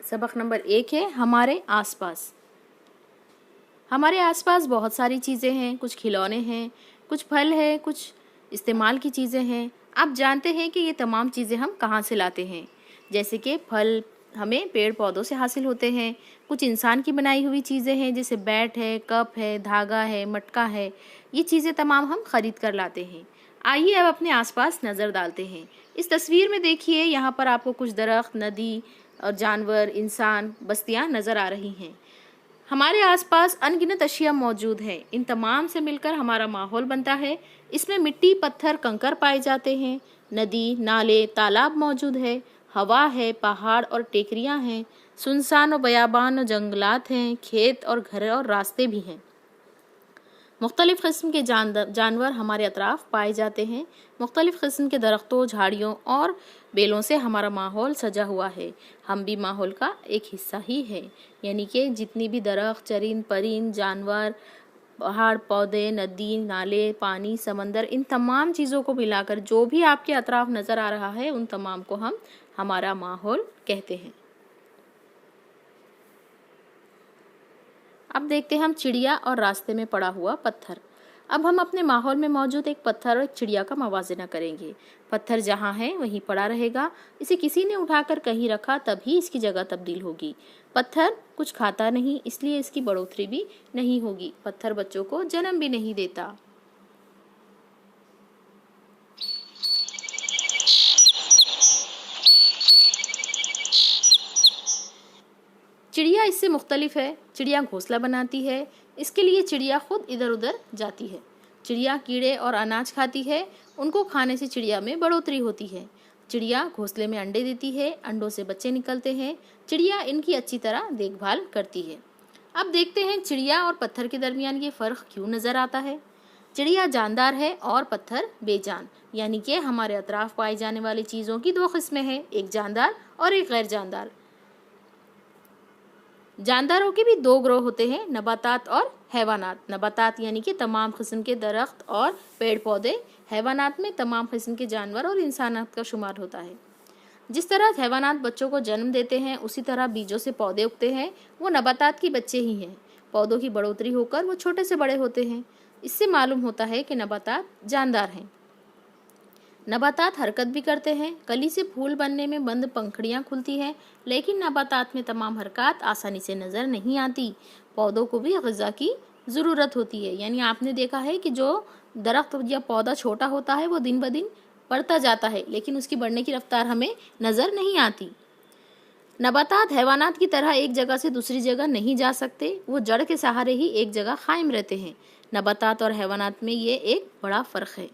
सबक नंबर 1 है हमारे आसपास। हमारे आसपास बहुत सारी चीज़ें हैं, कुछ खिलौने हैं, कुछ फल है, कुछ इस्तेमाल की चीज़ें हैं। आप जानते हैं कि ये तमाम चीज़ें हम कहाँ से लाते हैं? जैसे कि फल हमें पेड़ पौधों से हासिल होते हैं, कुछ इंसान की बनाई हुई चीज़ें हैं जैसे बैट है, कप है, धागा है, मटका है। ये चीज़ें तमाम हम खरीद कर लाते हैं। आइए अब अपने आसपास नज़र डालते हैं। इस तस्वीर में देखिए, यहाँ पर आपको कुछ दरख्त, नदी और जानवर, इंसान, बस्तियाँ नज़र आ रही हैं। हमारे आसपास अनगिनत अशिया मौजूद हैं। इन तमाम से मिलकर हमारा माहौल बनता है। इसमें मिट्टी, पत्थर, कंकर पाए जाते हैं। नदी, नाले, तालाब मौजूद है। हवा है, पहाड़ और टेकरियां हैं। सुनसान और बयाबान और जंगलात हैं। खेत और घर और रास्ते भी हैं। मुख्तलिफ़ किस्म के जानवर हमारे अतराफ पाए जाते हैं। मुख्तलिफ़ किस्म के दरख्तों, झाड़ियों और बेलों से हमारा माहौल सजा हुआ है। हम भी माहौल का एक हिस्सा ही है। यानी कि जितनी भी दरख्त, चरिंद परिंद, जानवर, पहाड़, पौधे, नदी, नाले, पानी, समंदर, इन तमाम चीज़ों को मिलाकर जो भी आपके अतराफ नज़र आ रहा है, उन तमाम को हम हमारा माहौल कहते हैं। अब देखते हैं हम चिड़िया और रास्ते में पड़ा हुआ पत्थर। अब हम अपने माहौल में मौजूद एक पत्थर और एक चिड़िया का मवाजना करेंगे। पत्थर जहाँ है वहीं पड़ा रहेगा। इसे किसी ने उठाकर कहीं रखा तभी इसकी जगह तब्दील होगी। पत्थर कुछ खाता नहीं, इसलिए इसकी बढ़ोतरी भी नहीं होगी। पत्थर बच्चों को जन्म भी नहीं देता। चिड़िया इससे मुख्तलिफ है। चिड़िया घोंसला बनाती है। इसके लिए चिड़िया खुद इधर उधर जाती है। चिड़िया कीड़े और अनाज खाती है। उनको खाने से चिड़िया में बढ़ोतरी होती है। चिड़िया घोंसले में अंडे देती है। अंडों से बच्चे निकलते हैं। चिड़िया इनकी अच्छी तरह देखभाल करती है। अब देखते हैं चिड़िया और पत्थर के दरमियान ये फ़र्क क्यों नज़र आता है। चिड़िया जानदार है और पत्थर बेजान। यानी कि हमारे अतराफ पाई जाने वाली चीज़ों की दो किस्में हैं, एक जानदार और एक गैर जानदार। जानदारों के भी दो ग्रोह होते हैं, नबातात और हैवानात। नबातात यानी कि तमाम किस्म के दरख्त और पेड़ पौधे। हैवानात में तमाम किस्म के जानवर और इंसानात का शुमार होता है। जिस तरह हैवानात बच्चों को जन्म देते हैं, उसी तरह बीजों से पौधे उगते हैं। वो नबातात के बच्चे ही हैं। पौधों की बढ़ोतरी होकर वो छोटे से बड़े होते हैं। इससे मालूम होता है कि नबातात जानदार हैं। नबातात हरकत भी करते हैं। कली से फूल बनने में बंद पंखुड़ियाँ खुलती हैं, लेकिन नबातात में तमाम हरकत आसानी से नज़र नहीं आती। पौधों को भी ग़िज़ा की ज़रूरत होती है। यानी आपने देखा है कि जो दरख्त या पौधा छोटा होता है वो दिन ब दिन बढ़ता जाता है, लेकिन उसकी बढ़ने की रफ्तार हमें नज़र नहीं आती। नबातात हैवानात की तरह एक जगह से दूसरी जगह नहीं जा सकते। वो जड़ के सहारे ही एक जगह कायम रहते हैं। नबातात और हैवानात में ये एक बड़ा फ़र्क है।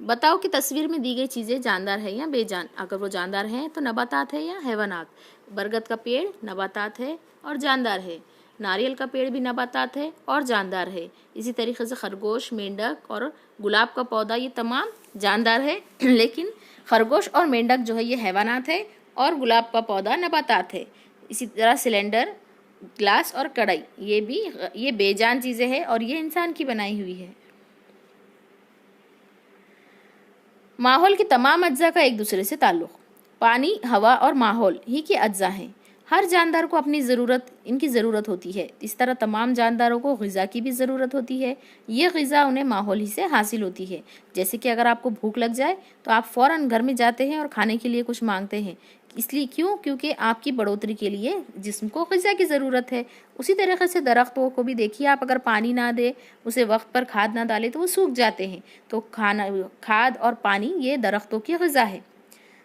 बताओ कि तस्वीर में दी गई चीज़ें जानदार है या बेजान। अगर वो जानदार हैं तो नबातात है या हैवानात। बरगद का पेड़ नबातात है और जानदार है। नारियल का पेड़ भी नबातात है और जानदार है। इसी तरीके से खरगोश, मेंढक और गुलाब का पौधा ये तमाम जानदार है, लेकिन खरगोश और मेंढक जो है ये हैवानात है और गुलाब का पौधा नबातात है। इसी तरह सिलेंडर, ग्लास और कढ़ाई ये बेजान चीज़ें हैं और ये इंसान की बनाई हुई है। माहौल के तमाम अज्जा का एक दूसरे से ताल्लुक़। पानी, हवा और माहौल ही के अज्जा हैं। हर जानदार को अपनी इनकी ज़रूरत होती है। इस तरह तमाम जानदारों को ग़िज़ा की भी ज़रूरत होती है। ये ग़िज़ा उन्हें माहौल ही से हासिल होती है। जैसे कि अगर आपको भूख लग जाए तो आप फ़ौरन घर में जाते हैं और खाने के लिए कुछ मांगते हैं। इसलिए क्यों? क्योंकि आपकी बढ़ोतरी के लिए जिस्म को ग़िज़ा की ज़रूरत है। उसी तरीके से दरख्तों को भी देखिए, आप अगर पानी ना दे, उसे वक्त पर खाद ना डालें तो वो सूख जाते हैं। तो खाद और पानी ये दरख्तों की ग़िज़ा है।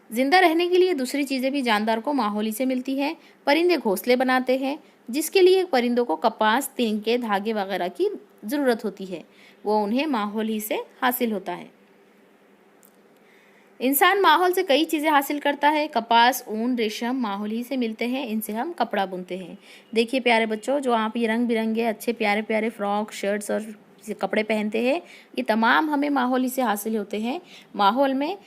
जिंदा रहने के लिए दूसरी चीज़ें भी जानदार को माहौल ही से मिलती हैं। परिंदे घोंसले बनाते हैं, जिसके लिए परिंदों को कपास, तिनके, धागे वगैरह की ज़रूरत होती है। वो उन्हें माहौल ही से हासिल होता है। इंसान माहौल से कई चीज़ें हासिल करता है। कपास, ऊन, रेशम माहौल ही से मिलते हैं। इनसे हम कपड़ा बुनते हैं। देखिए प्यारे बच्चों, जो आप ये रंग बिरंगे अच्छे प्यारे प्यारे फ्रॉक, शर्ट्स और कपड़े पहनते हैं, ये तमाम हमें माहौल ही से हासिल होते हैं। माहौल में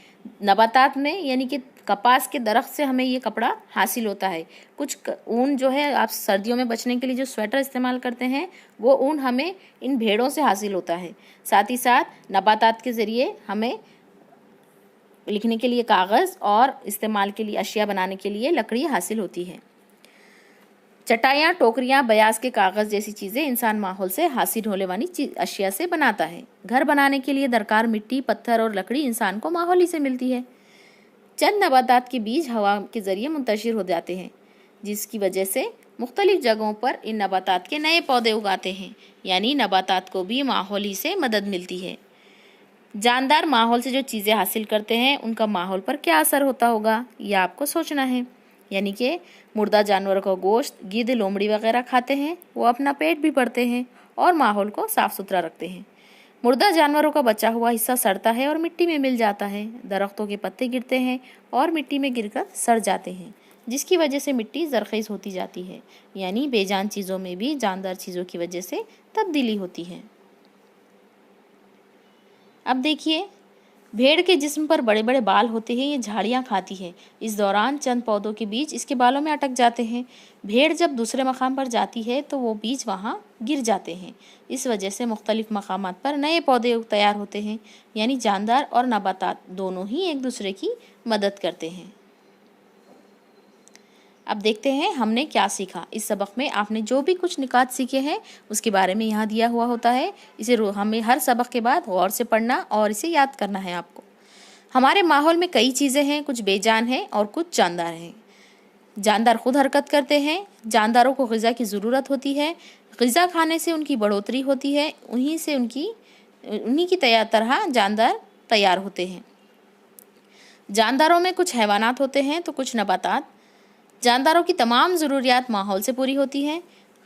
नबातात में यानी कि कपास के दरख्त से हमें ये कपड़ा हासिल होता है। कुछ ऊन जो है, आप सर्दियों में बचने के लिए जो स्वेटर इस्तेमाल करते हैं, वो ऊन हमें इन भेड़ों से हासिल होता है। साथ ही साथ नबातात के ज़रिए हमें लिखने के लिए कागज़ और इस्तेमाल के लिए अशिया बनाने के लिए लकड़ी हासिल होती है। चटाइयाँ, टोकरियाँ, बयास के कागज़ जैसी चीज़ें इंसान माहौल से हासिल होने वाली अशिया से बनाता है। घर बनाने के लिए दरकार मिट्टी, पत्थर और लकड़ी इंसान को माहौल ही से मिलती है। चंद नबातात के बीज हवा के ज़रिए मुंतशिर हो जाते हैं, जिसकी वजह से मुख्तलिफ जगहों पर इन नबातात के नए पौधे उगाते हैं, यानी नबातात को भी माहौल ही से मदद मिलती है। जानदार माहौल से जो चीज़ें हासिल करते हैं उनका माहौल पर क्या असर होता होगा, यह आपको सोचना है। यानी कि मुर्दा जानवरों का गोश्त गिद्ध, लोमड़ी वगैरह खाते हैं, वो अपना पेट भी भरते हैं और माहौल को साफ़ सुथरा रखते हैं। मुर्दा जानवरों का बचा हुआ हिस्सा सड़ता है और मिट्टी में मिल जाता है। दरख्तों के पत्ते गिरते हैं और मिट्टी में गिरकर सड़ जाते हैं, जिसकी वजह से मिट्टी जरखेज़ होती जाती है। यानी बेजान चीज़ों में भी जानदार चीज़ों की वजह से तब्दीली होती है। अब देखिए, भेड़ के जिस्म पर बड़े बड़े बाल होते हैं, ये झाड़ियाँ खाती है। इस दौरान चंद पौधों के बीज इसके बालों में अटक जाते हैं। भेड़ जब दूसरे मकाम पर जाती है तो वो बीज वहाँ गिर जाते हैं। इस वजह से मुख्तलिफ मकामात पर नए पौधे तैयार होते हैं। यानी जानदार और नबातात दोनों ही एक दूसरे की मदद करते हैं। अब देखते हैं हमने क्या सीखा। इस सबक में आपने जो भी कुछ निकात सीखे हैं उसके बारे में यहाँ दिया हुआ होता है। इसे हमें हर सबक के बाद गौर से पढ़ना और इसे याद करना है आपको। हमारे माहौल में कई चीज़ें हैं, कुछ बेजान हैं और कुछ जानदार हैं। जानदार खुद हरकत करते हैं। जानदारों को ग़िज़ा की ज़रूरत होती है। ग़िज़ा खाने से उनकी बढ़ोतरी होती है। उन्हीं की तरह जानदार तैयार होते हैं। जानदारों में कुछ हैवानात होते हैं तो कुछ नबातात। जानदारों की तमाम ज़रूरियात माहौल से पूरी होती हैं।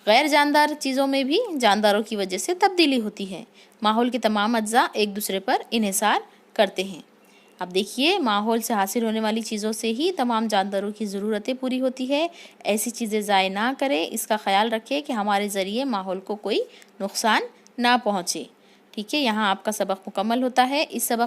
गैर जानदार चीज़ों में भी जानदारों की वजह से तब्दीली होती है। माहौल के तमाम अज्जा एक दूसरे पर इन्हिसार करते हैं। अब देखिए, माहौल से हासिल होने वाली चीज़ों से ही तमाम जानदारों की ज़रूरतें पूरी होती है। ऐसी चीज़ें ज़ाय ना करें, इसका ख्याल रखें कि हमारे ज़रिए माहौल को कोई नुकसान ना पहुँचे। ठीक है, यहाँ आपका सबक मुकम्मल होता है। इस सबक